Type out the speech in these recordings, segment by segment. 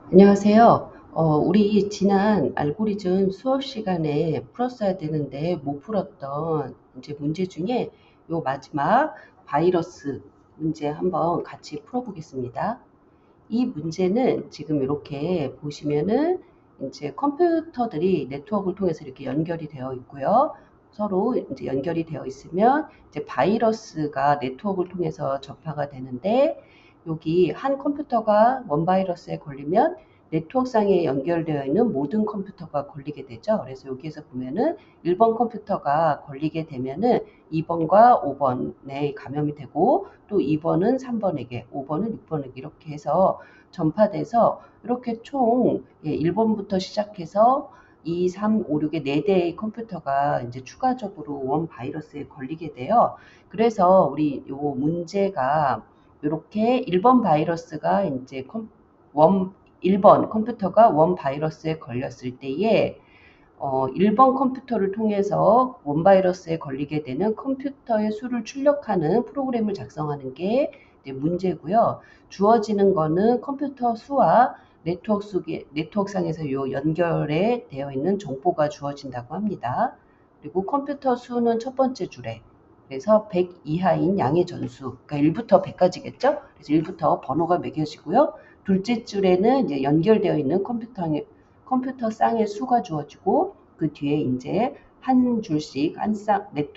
안녕하세요. 우리 지난 알고리즘 수업 시간에 풀었어야 되는데 못 풀었던 이제 문제 중에 요 마지막 바이러스 문제 한번 같이 풀어보겠습니다. 이 문제는 지금 이렇게 보시면은 이제 컴퓨터들이 네트워크를 통해서 이렇게 연결이 되어 있고요. 서로 이제 연결이 되어 있으면 이제 바이러스가 네트워크를 통해서 전파가 되는데 여기 한 컴퓨터가 원 바이러스에 걸리면 네트워크상에 연결되어 있는 모든 컴퓨터가 걸리게 되죠. 그래서 여기에서 보면은 1번 컴퓨터가 걸리게 되면은 2번과 5번에 감염이 되고 또 2번은 3번에게, 5번은 6번에게 이렇게 해서 전파돼서 이렇게 총 1번부터 시작해서 2, 3, 5, 6의 4대의 컴퓨터가 이제 추가적으로 원 바이러스에 걸리게 돼요. 그래서 우리 요 문제가 이렇게 1번 바이러스가 이제 원 1번 컴퓨터가 원 바이러스에 걸렸을 때에 1번 컴퓨터를 통해서 원 바이러스에 걸리게 되는 컴퓨터의 수를 출력하는 프로그램을 작성하는 게 이제 문제고요. 주어지는 거는 컴퓨터 수와 네트워크상에서 요 연결에 되어 있는 정보가 주어진다고 합니다. 그리고 컴퓨터 수는 첫 번째 줄에 그래서 100 이하인 양의 전수, 그러니까 1부터 100까지겠죠? 그래서 1부터 번호가 매겨지고요. 둘째 줄에는 이제 연결되어 있는 컴퓨터 쌍의 수가 주어지고 그 뒤에 이제 한 줄씩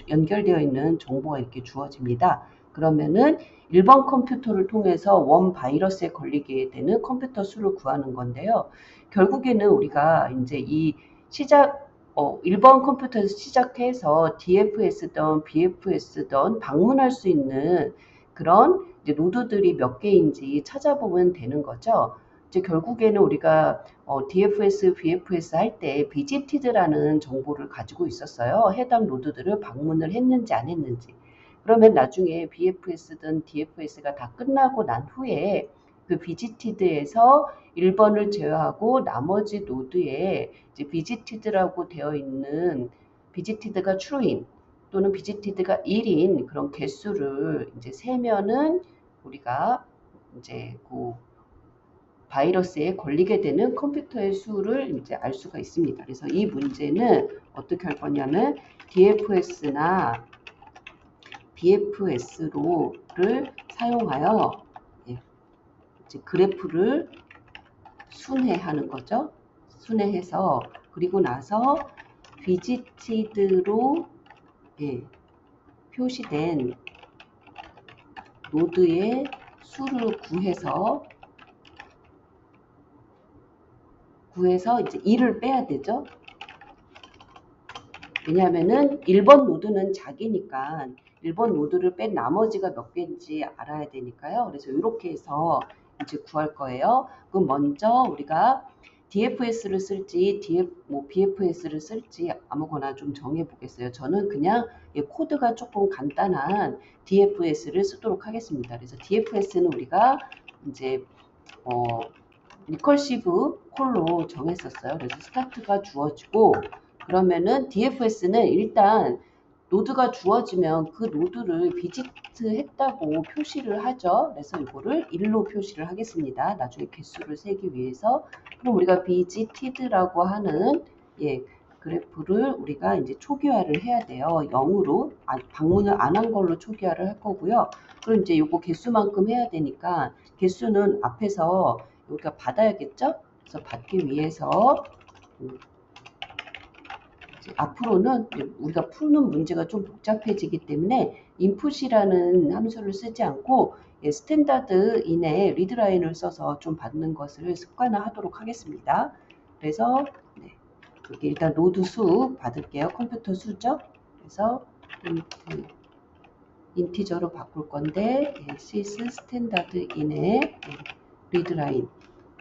연결되어 있는 정보가 이렇게 주어집니다. 그러면은 1번 컴퓨터를 통해서 원 바이러스에 걸리게 되는 컴퓨터 수를 구하는 건데요. 결국에는 우리가 이제 이 시작 1번 컴퓨터에서 시작해서 DFS든 BFS든 방문할 수 있는 그런 이제 노드들이 몇 개인지 찾아보면 되는 거죠. 이제 결국에는 우리가 DFS, BFS 할 때 visited라는 정보를 가지고 있었어요. 해당 노드들을 방문을 했는지 안 했는지. 그러면 나중에 BFS든 DFS가 다 끝나고 난 후에 그 visited에서 1번을 제외하고 나머지 노드에 이제 visited라고 되어 있는 visited가 true인 또는 visited가 1인 그런 개수를 이제 세면은 우리가 이제 그 바이러스에 걸리게 되는 컴퓨터의 수를 이제 알 수가 있습니다. 그래서 이 문제는 어떻게 할 거냐면 DFS나 BFS를 사용하여 이제 그래프를 순회하는 거죠. 순회해서 그리고 나서 visited로 표시된 노드의 수를 구해서 이제 1을 빼야 되죠. 왜냐하면은 1번 노드는 자기니까 1번 노드를 뺀 나머지가 몇 개인지 알아야 되니까요. 그래서 이렇게 해서 이제 구할 거예요. 그럼 먼저 우리가 DFS를 쓸지 BFS를 쓸지 아무거나 좀 정해 보겠어요. 저는 그냥 코드가 조금 간단한 DFS를 쓰도록 하겠습니다. 그래서 DFS는 우리가 이제 리커시브 콜로 정했었어요. 그래서 스타트가 주어지고 그러면은 DFS는 일단 노드가 주어지면 그 노드를 비지트 했다고 표시를 하죠. 그래서 이거를 1로 표시를 하겠습니다. 나중에 개수를 세기 위해서. 그럼 우리가 비지티드라고 하는 그래프를 우리가 이제 초기화를 해야 돼요. 0으로 방문을 안 한 걸로 초기화를 할 거고요. 그럼 이제 요거 개수만큼 해야 되니까 개수는 앞에서 우리가 받아야겠죠? 그래서 받기 위해서 앞으로는 우리가 푸는 문제가 좀 복잡해지기 때문에 인풋이라는 함수를 쓰지 않고 스탠다드 인의 리드라인을 써서 좀 받는 것을 습관화하도록 하겠습니다. 그래서 여기 일단 노드 수 받을게요. 컴퓨터 수죠. 그래서 인티저로 바꿀 건데 sys 스탠다드 인의 리드라인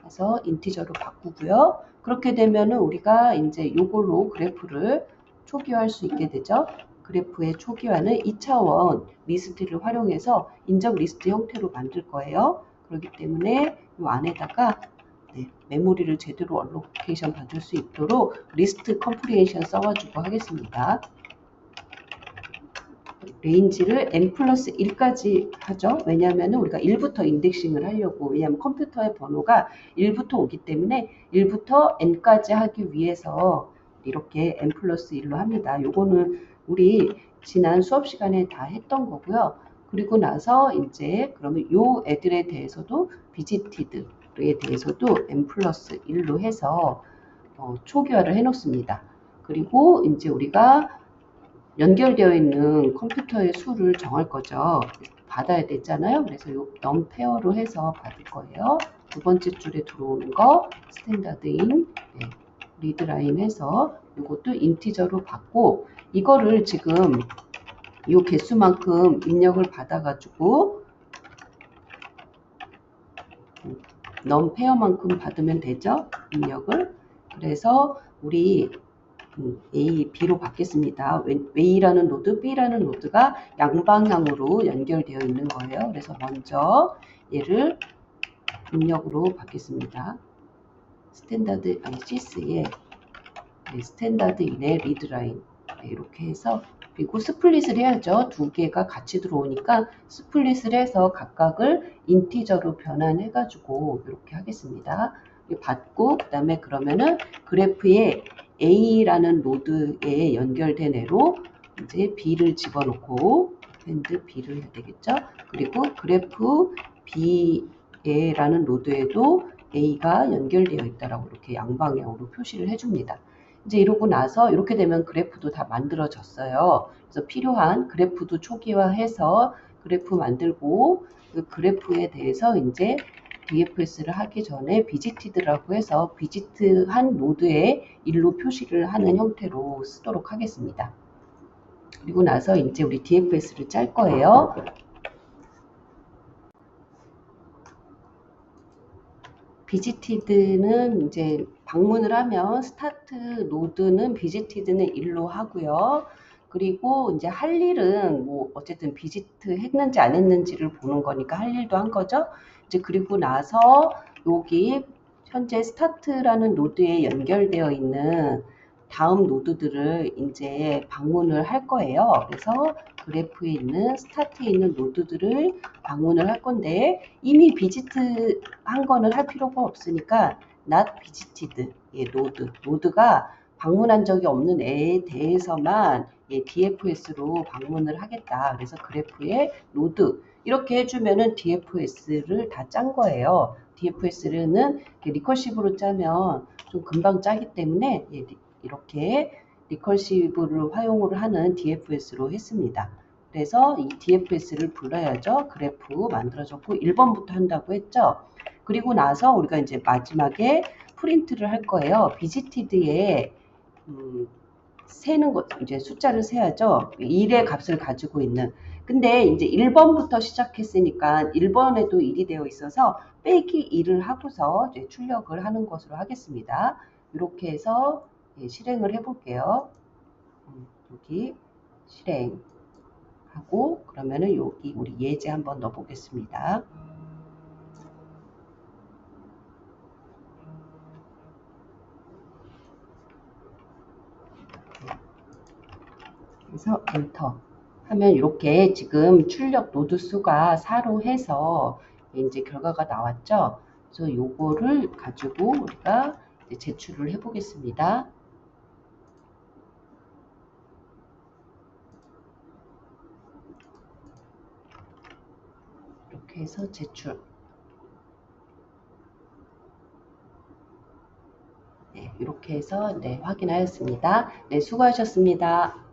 해서 인티저로 바꾸고요. 그렇게 되면은 우리가 이제 요걸로 그래프를 초기화할 수 있게 되죠. 그래프의 초기화는 2차원 리스트를 활용해서 인적 리스트 형태로 만들 거예요. 그렇기 때문에 이 안에다가 메모리를 제대로 얼로케이션 받을 수 있도록 리스트 컴프리hen션 써가지고 하겠습니다. 레인지를 n 플러스 1까지 하죠. 왜냐하면 우리가 1부터 인덱싱을 하려고, 왜냐하면 컴퓨터의 번호가 1부터 오기 때문에 1부터 n까지 하기 위해서 이렇게 n 플러스 1로 합니다. 요거는 우리 지난 수업 시간에 다 했던 거고요. 그리고 나서 이제 그러면 요 애들에 대해서도 visited에 대해서도 n 플러스 1로 해서 초기화를 해 놓습니다. 그리고 이제 우리가 연결되어 있는 컴퓨터의 수를 정할 거죠. 받아야 되잖아요. 그래서 요 넘페어로 해서 받을 거예요. 두 번째 줄에 들어오는 거 스탠다드인 리드라인 해서 이것도 인티저로 받고, 이거를 지금 요 개수만큼 입력을 받아가지고 넘페어만큼 받으면 되죠. 입력을. 그래서 우리 A, B로 받겠습니다. A라는 노드, B라는 노드가 양방향으로 연결되어 있는 거예요. 그래서 먼저 얘를 입력으로 받겠습니다. 스탠다드, CS에 스탠다드 인의 리드라인 이렇게 해서, 그리고 스플릿을 해야죠. 두 개가 같이 들어오니까 스플릿을 해서 각각을 인티저로 변환해 가지고 이렇게 하겠습니다. 받고 그 다음에 그러면은 그래프에 A라는 노드에 연결된 애로 이제 B를 집어넣고 밴드 B를 해야 되겠죠. 그리고 그래프 B라는 노드에도 A가 연결되어 있다라고 이렇게 양방향으로 표시를 해줍니다. 이제 이러고 나서 이렇게 되면 그래프도 다 만들어졌어요. 그래서 필요한 그래프도 초기화해서 그래프 만들고, 그 그래프에 대해서 이제 DFS를 하기 전에 비지티드라고 해서 비지트한 노드에 일로 표시를 하는 형태로 쓰도록 하겠습니다. 그리고 나서 이제 우리 DFS를 짤 거예요. 비지티드는 이제 방문을 하면 스타트 노드는 비지티드는 1로 하고요. 그리고 이제 할 일은 뭐 어쨌든 비지트 했는지 안 했는지를 보는 거니까 할 일도 한 거죠. 이제 그리고 나서 여기 현재 스타트라는 노드에 연결되어 있는 다음 노드들을 이제 방문을 할 거예요. 그래서 그래프에 있는 스타트에 있는 노드들을 방문을 할 건데, 이미 비지트 한 거는 할 필요가 없으니까 not visited 노드가 방문한 적이 없는 애에 대해서만 DFS로 방문을 하겠다. 그래서 그래프에 노드 이렇게 해주면은 DFS를 다 짠 거예요. DFS는 리커시브로 짜면 좀 금방 짜기 때문에 이렇게 리커시브를 활용을 하는 DFS로 했습니다. 그래서 이 DFS를 불러야죠. 그래프 만들어졌고 1번부터 한다고 했죠. 그리고 나서 우리가 이제 마지막에 프린트를 할 거예요. 비지티드에 세는 것, 이제 숫자를 세야죠. 1의 값을 가지고 있는. 근데 이제 1번부터 시작했으니까 1번에도 1이 되어 있어서 빼기 1을 하고서 이제 출력을 하는 것으로 하겠습니다. 이렇게 해서 실행을 해볼게요. 여기 실행. 하고 그러면은 여기 우리 예제 한번 넣어 보겠습니다. 그래서 엔터 하면 이렇게 지금 출력 노드 수가 4로 해서 이제 결과가 나왔죠. 그래서 요거를 가지고 우리가 이제 제출을 해 보겠습니다. 이렇게 해서 제출. 네, 이렇게 해서 네, 확인하였습니다. 네, 수고하셨습니다.